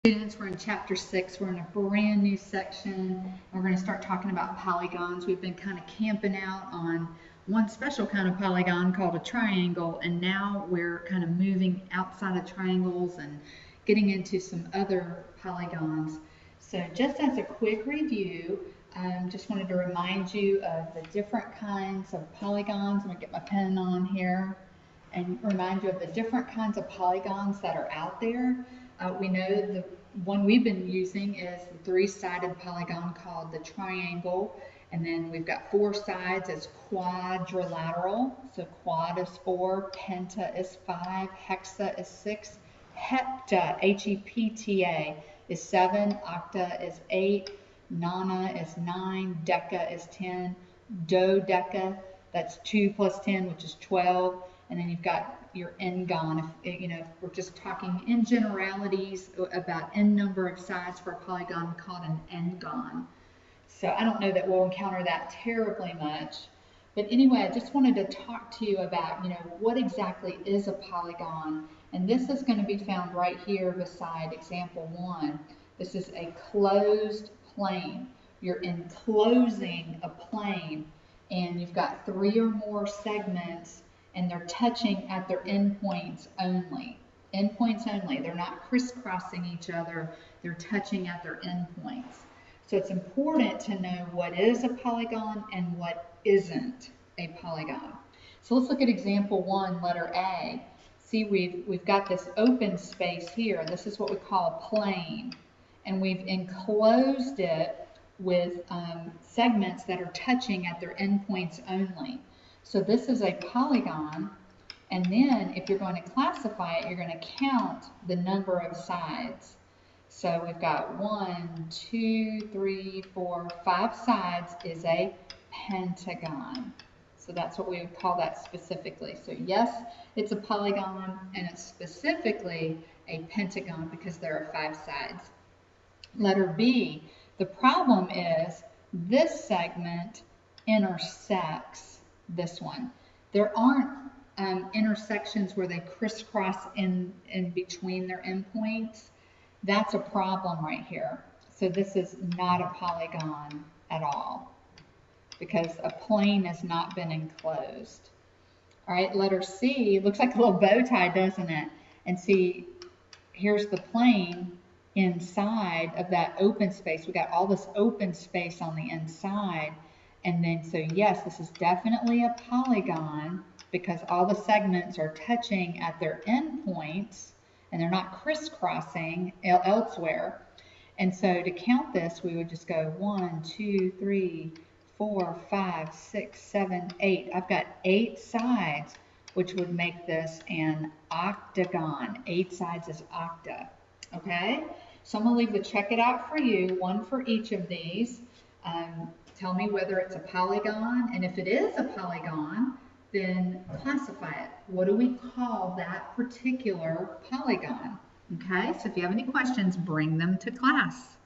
Students, we're in chapter 6. We're in a brand new section. We're going to start talking about polygons. We've been kind of camping out on one special kind of polygon called a triangle, and now we're kind of moving outside of triangles and getting into some other polygons. So just as a quick review, just wanted to remind you of the different kinds of polygons. I'm going to get my pen on here and remind you of the different kinds of polygons that are out there. We know the one we've been using is the three-sided polygon called the triangle, and then we've got four sides as quadrilateral. So quad is 4, penta is 5, hexa is 6, hepta, H-E-P-T-A, is 7, octa is 8, nona is 9, deca is 10, dodeca, that's 2 plus 10, which is 12, and then you've got your n-gon. If we're just talking in generalities about n number of sides for a polygon, we call it an n-gon. So I don't know that we'll encounter that terribly much. But anyway, I just wanted to talk to you about, what exactly is a polygon. And this is going to be found right here beside example 1. This is a closed plane. You're enclosing a plane, and you've got 3 or more segments, and they're touching at their endpoints only. Endpoints only. They're not crisscrossing each other. They're touching at their endpoints. So it's important to know what is a polygon and what isn't a polygon. So let's look at example 1, letter A. See, we've got this open space here. This is what we call a plane. And we've enclosed it with segments that are touching at their endpoints only. So this is a polygon, and then if you're going to classify it, you're going to count the number of sides. So we've got 1, 2, 3, 4, 5 sides is a pentagon. So that's what we would call that specifically. So yes, it's a polygon, and it's specifically a pentagon because there are 5 sides. Letter B, the problem is this segment intersects this one. There aren't intersections where they crisscross in between their endpoints. That's a problem right here. So this is not a polygon at all because a plane has not been enclosed. All right, letter C, looks like a little bow tie, doesn't it? And see, here's the plane inside of that open space. We got all this open space on the inside. And then, so yes, this is definitely a polygon because all the segments are touching at their endpoints and they're not crisscrossing elsewhere. And so to count this, we would just go 1, 2, 3, 4, 5, 6, 7, 8. I've got 8 sides, which would make this an octagon. 8 sides is octa. Okay? So I'm going to leave the check it out for you, one for each of these. Tell me whether it's a polygon, and if it is a polygon, then classify it. What do we call that particular polygon? Okay, so if you have any questions, bring them to class.